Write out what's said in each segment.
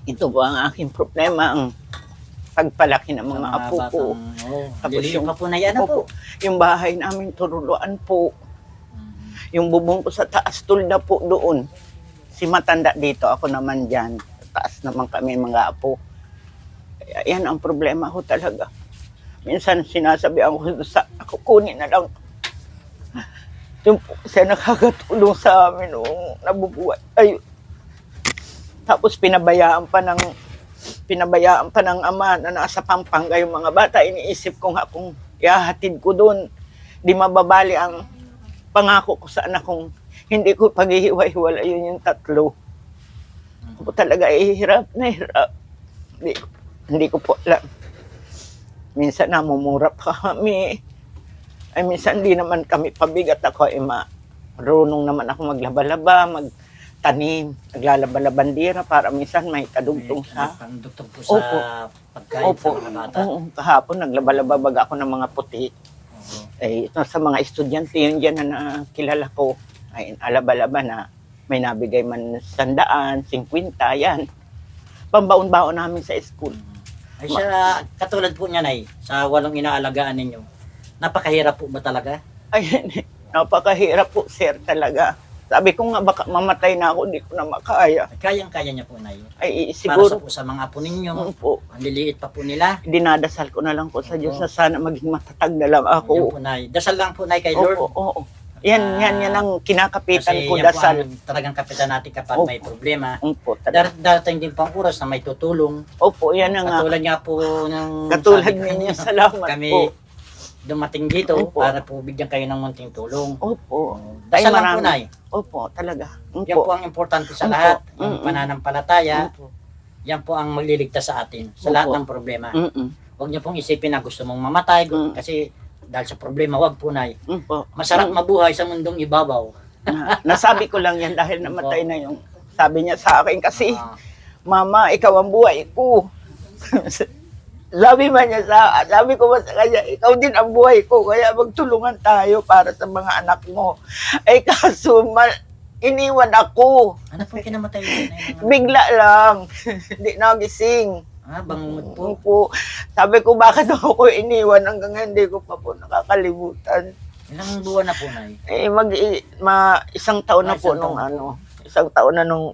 Ito po ang aking problema, ang pagpalaki ng Sa mga mga apo ko. batang, Tapos liliit yung- pa po na yan, ano po? Opo, yung bahay namin turuluan po. Mhm. Yung bubong ko sa taas, tulda po doon. Si matanda dito, ako naman dyan. Sa taas naman kami mga apo. Kaya yan ang problema ko talaga. Minsan sinasabi ako sa ako kunin na lang. Yung po, siya nakakatulong sa amin noong nabubuhay. Ay, tapos pinabayaan pa ng ama na nasa Pampanga yung mga bata. Iniisip ko nga kung ihahatid ko doon. Di mababali ang pangako ko sa anak kong hindi ko paghihiwa-hiwala yun yung tatlo. Ako talaga hirap na hirap. Hindi ko po alam. Minsan namumura pa kami. Ay minsan di naman kami pabigat ako. Marunong naman ako maglaba-laba, magtanim, naglalaba-labandira para minsan may kadugtong sa... Pangdugtong po Opo. sa pagkain Opo, sa mga bata. oo, kahapon naglaba-laba baga ako ng mga puti. Oo. Eh, ito sa mga estudyante yun dyan na nakilala ko. Ay, alaba-laba na may nabigay man 100, 50, yan. Pambaon-baon namin sa school. Ay siya, katulad po niya, Nay, sa 8 inaalagaan ninyo, napakahirap po ba talaga? Ay, napakahirap po, sir, talaga. Sabi ko nga, baka mamatay na ako, hindi ko na makaya. Kayang-kaya niya po, Nay. Ay, Para siguro sa, po sa mga apo ninyo, po, ang liliit pa po nila. dinadasal ko na lang po sa Diyos na sana maging matatag na lang Yan ako. po, Nay. Dasal lang po, Nay, kay Opo, Lord. oo. Yan ang kinakapitan Kasi ko, yan po dasal. ang talagang kapitan natin kapag Opo. may problema. Opo, talaga. Darating din po ang oras na may tutulong. Opo, yan na nga. Katulad nga po ng Katulad sabi ko ninyo, kanina, salamat kami po. dumating dito Opo. para po bigyan kayo ng munting tulong. Opo. Dasal lang po, marami. Nay. Opo, talaga. Yan Opo. po ang importante sa Opo. lahat. Ang Mm-mm. pananampalataya, Opo. yan po ang magliligtas sa atin sa Opo. lahat ng problema. Mm-mm. Huwag niyo pong isipin na gusto mong mamatay kasi dahil sa problema, wag po, Nay. Opo. Masarap mabuhay sa mundong ibabaw. Nasabi ko lang yan dahil namatay na yung sabi niya sa akin kasi, Ah, Mama, ikaw ang buhay ko. Sabi ko ba sa kanya, ikaw din ang buhay ko, kaya magtulungan tayo para sa mga anak mo. Ay kaso, iniwan ako. ano po kinamatay yun? Bigla lang. Hindi nagising. Bangungot po. Po. Sabi ko, bakit ako iniwan hanggang hindi ko pa po nakakalimutan. Ilang buwan na po, Nay? Eh, isang taon na po Isang nung taon isang taon na nung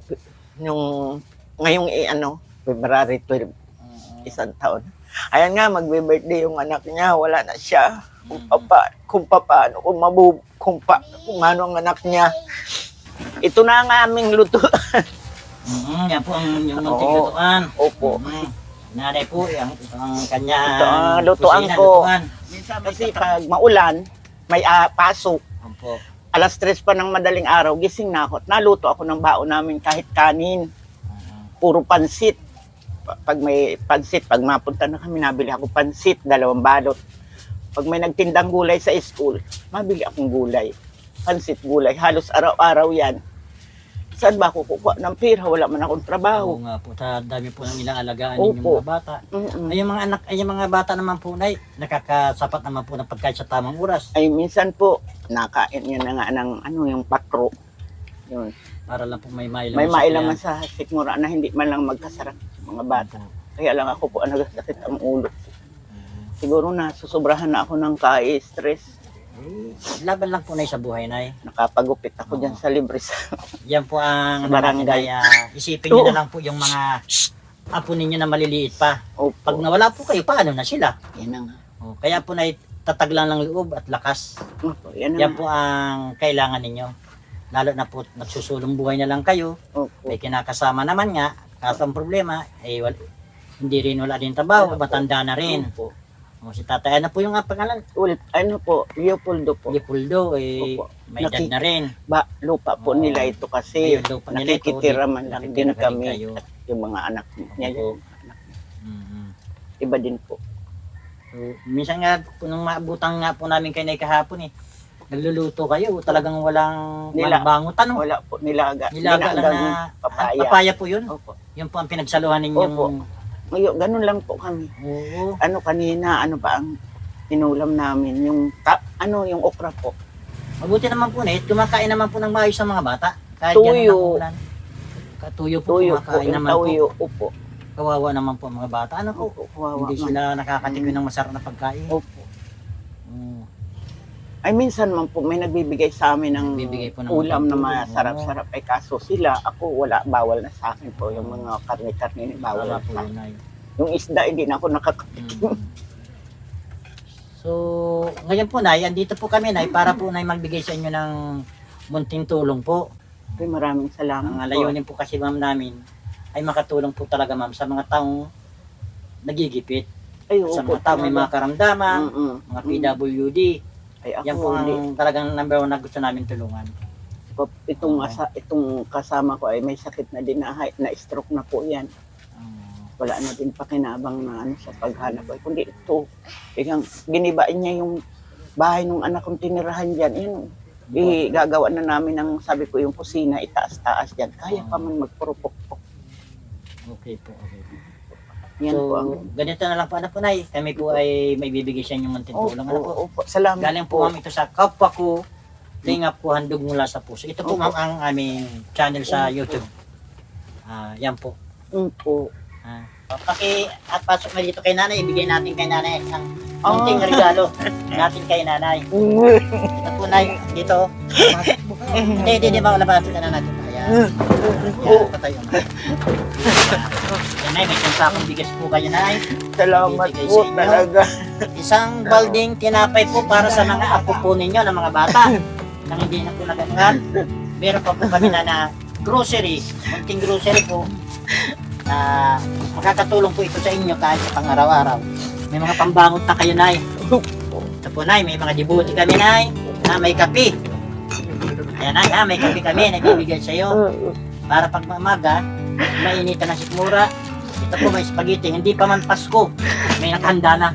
ngayong February 12, isang taon. Ayan nga, magbe-birthday yung anak niya, wala na siya. Kung ano ang anak niya. Ito na ang aming luto. Yan po ang yung munting Oo. lutuan. Opo. Nanay po, ang kanya Ito ang lutuan kusina, ko. lutuan. Kasi pag maulan, may pasok. Opo. Alas 3 pa ng madaling araw, gising na ako. Naluto ako ng baon namin kahit kanin. Puro pansit. Pag may pansit, pag mapunta na kami, nabili ako pansit, 2 balot. Pag may nagtindang gulay sa school, mabili akong gulay. Pansit, gulay. Halos araw-araw yan. Saan ba ako kukuha ng pera? Wala man akong trabaho. Oo nga po, sa dami po ng ilaalagaan Opo. ninyong mga bata. Mm-mm. Ay, yung mga anak, ay, yung mga bata naman po, Nay, nakakasapat naman po ng pagkain sa tamang oras. Ay, minsan po, nakain yan na nga ng yung patro. Yun. Para lang po may mailaman. May mailaman sa sikmura na hindi man lang magkasarap sa mga bata. Kaya lang ako po ang nagasakit ang ulo. Siguro na susobrahan na ako ng stress. Laban lang po, Nay, sa buhay, Nay. Nakapagupit ako dyan sa libre sa Yan po ang Sa barangay. Isipin niyo na lang po yung mga apo ninyo na maliliit pa. Pag Opo. nawala po kayo, paano na sila? Yan na nga. Kaya po, Nay, tataglan ng loob at lakas. Opo, yan na Yan nga. po ang kailangan ninyo. Lalo na po, nagsusulong buhay na lang kayo. Opo. May kinakasama naman nga. Kaso ang problema, hindi rin wala din trabaho, matanda na rin. Opo. Si tatay, ano po yung pangalan? Ano po, Leopoldo po. Leopoldo, Opo. may edad na rin. Lupa po Oo. nila ito kasi Ayun, lupa nila ito. nakikitira man lang din Nakikitira kami kayo. at yung mga anak niya. Opo. Yung anak niya. Mhm. Iba din po. So, minsan nga, nung maabutan nga po namin kayo na kahapon nagluluto kayo, talagang walang bangutan. No? Wala po, nilaga. Nilaga lang Nilagang na papaya. papaya po yun. Opo. Yun po ang pinagsaluhan ninyong... Opo. Ngayon, ganun lang po kami. Oo. Ano kanina, ano ba ang inulam namin? Yung okra po. Mabuti naman po kumakain naman po ng maayos sa mga bata. Kahit Tuyo. ganun ang ulan. Katuyo po, Tuyo po, kumakain yung naman po. tuyo. Opo. Kawawa naman po ang mga bata. Ano po? Opo, kawawa Hindi man. sila nakakatikim ng masarap na pagkain. Opo. Mm. Ay, minsan man po, may nagbibigay sa amin ng Nagbibigay po ng ulam na tuyo. masarap-sarap. Ay, kaso sila, ako, wala, bawal na sa akin po. Yung mga karne-karne, bawal Wala na po sa yun akin. ay. Yung isda, hindi na ako nakakatikim. Mm. So, ngayon po Nay, andito po kami Nay para po Nay magbigay sa inyo ng munting tulong po. Ay, maraming salamat Ang po. layunin po kasi ma'am namin ay makatulong po talaga ma'am sa mga taong nagigipit. Ay, Sa opo, mga taong may mga karamdaman, Mm-mm. mga PWD. Ay, ako, Yan po hindi. ang talagang number one na gusto namin tulungan. Itong kasama ko ay may sakit na din na stroke na po yan. Wala na din pakinabang na ano sa paghanap ko. Kundi ito, biglang ginibain niya yung bahay ng anak kong tinirahan dyan. Yan, gagawa na namin ng, sabi ko, yung kusina, itaas-taas dyan. Kaya pa man magpurupok-pok. Okay po, okay po. Yan So, po ang... ganito na lang po ano po Nay. Kami po ay may bibigay sa inyo munting tulong. Ano po? Opo, salamat Galing po ma'am ito sa kapwa ko, lingap po handog mula sa puso. Ito po Opo. ma'am ang aming channel sa YouTube. Yan po. Opo. At pasok na dito kay nanay, ibigay natin kay nanay ang munting regalo natin kay nanay. Ito po nay, dito. Hindi ba labas ka na natin. Ayan. Ayan, patayo mo. Ayan, nay, may isang sakong bigas po kayo nay. Salamat Bibigay po sa inyo. talaga. Isang balding tinapay po para sa mga apo po ninyo, ng mga bata. Nang hindi na po nag-angat. Meron pa po kami na grocery, munting grocery po. Makakatulong po ito sa inyo kahit sa pang-araw-araw. May mga pambangot na kayo, Nay. Ito po, Nay, may mga dibuti kami, Nay, na may kape. Ayan, Nay, may kape kami, nagbibigay sa iyo. Para pag mamaga, mainitan ng sikmura. Ito po, may spaghetti, hindi pa man Pasko. May nakahanda na.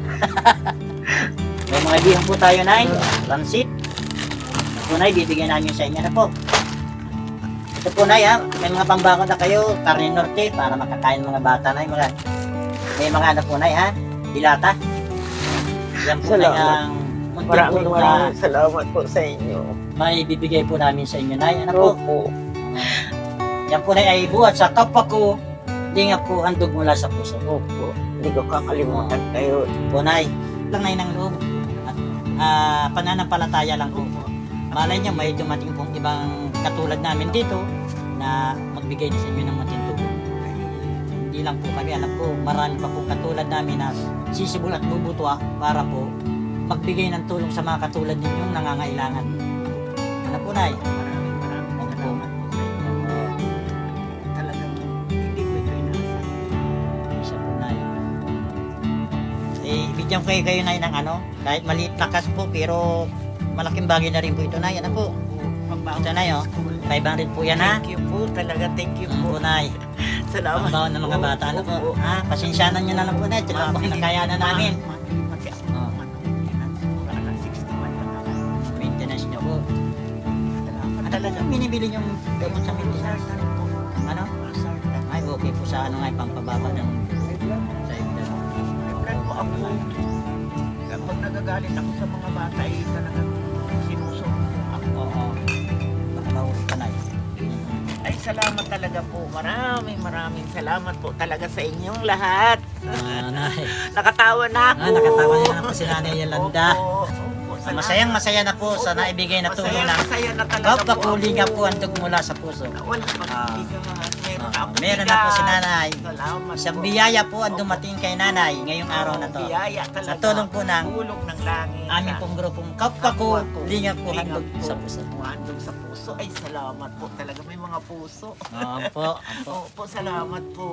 May mga bihon po tayo, Nay. Lansit. Ito po, Nay, bibigyan namin sa inyo na po. Ito po Nay, may mga pambangon na kayo, karne norte, para makakain ng mga bata Nay. May mga ano po Nay, dilata. Yan po Nay, Salamat. ang munting tulong na Maraming salamat po sa inyo. may bibigay po namin sa inyo Nay. Ano po? Opo. Yan po Nay ay buhat sa kapwa ko, hindi nga po handog mula sa puso. Opo. Hindi ko kakalimutan kayo. Po Nay, lang Nay ng loob. At pananampalataya lang po. Malay niyo, may dumating pong ibang katulad namin dito na magbigay din sa inyo ng munting tulong. Hindi lang po kami, alam po, marami pa po katulad namin na sisibol at bubutwa para po magbigay ng tulong sa mga katulad ninyong nangangailangan. Ano po, Nay? Ano po? Talagang hindi ko ito inaasahan. Isa po, Nay. Bigyan ko kayo, Nay, ng ano, kahit maliit na kas po, pero malaking bagay na rin po ito, Nay. Ano po? Ito, Nay, 500 po yan, ha? Thank you po. Talaga, thank you Ano po. po, Nay? Salamat. Ang bawon ng mga bata, ano po? Opo. Pasensyanan nyo na lang po, Nay. Tsaka po kinakaya na namin. Maintenance nyo po. Talagang binibili yung gamot sa maintenance. Ano? Ay, okay po sa ano nga, pampababa ng sa ibig. Plan po ako. Kapag nagagalit ako sa mga bata, talagang sinusunod po ako. Oo. Baka mahuli ka, Nay. Ay, salamat talaga po. Maraming salamat po talaga sa inyong lahat. Nay. Nakatawa na ako. Nakatawa na po si Nanay Yolanda. Opo, salamat. Masayang-masaya na po sa naibigay na tulong ng Masaya na talaga kapakuli nga po ang mula sa puso. Wala pa Meron na po si Nanay. Salamat Isang po. biyaya po ang dumating kay Nanay ngayong araw na to. Biyaya talaga. Sa tulong po ng Tulong ng langit. aming pong grupong kapwa ko, lingap po handog sa puso. Handog sa puso. Ay, salamat po. Talaga may mga puso. Opo, opo. Opo, salamat po.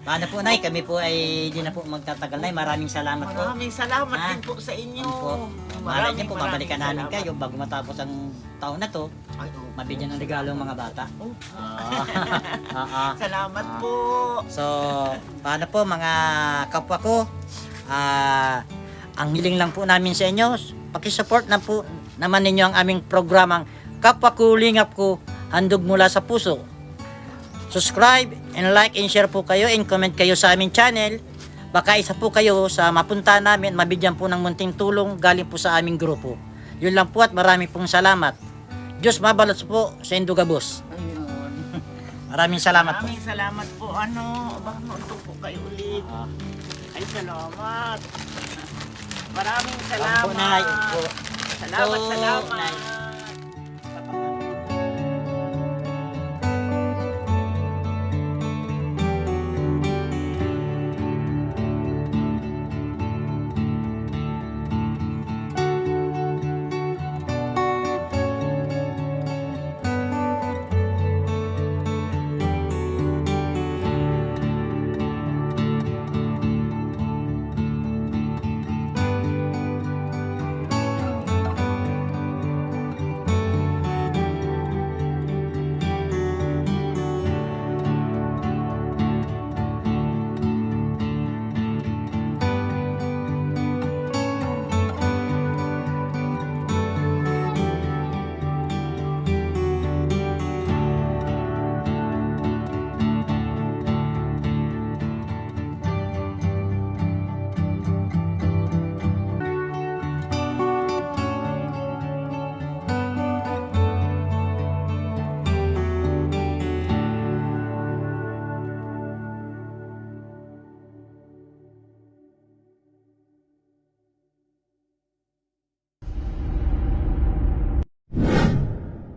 Paano po, Nay? Kami po ay hindi na po magtatagal, Nay. Maraming salamat po. Maraming salamat Ah, din po sa inyo. Opo. Malay niyo po, babalikan namin kayo bago matapos ang taon na to. Ay, opo. Mabigyan ng regalo ang mga bata. Oh, Salamat salamat po. So, paano po mga kapwa ko? Ang hiling lang po namin sa inyo, pakisupport na po naman ninyo ang aming programang Kapwa ko, Lingap ko, handog mula sa puso. Subscribe and like and share po kayo and comment kayo sa aming channel. Baka isa po kayo sa mapunta namin, mabigyan po ng munting tulong galing po sa aming grupo. Yun lang po at marami pong salamat. Diyos mabalos po sa Indugabos. Ayun. Maraming salamat po. Maraming salamat po. Ano, bakit po kayo ulit? Ay, salamat. Maraming Salamat po, Nay. salamat. Salamat, Po, salamat. Nay.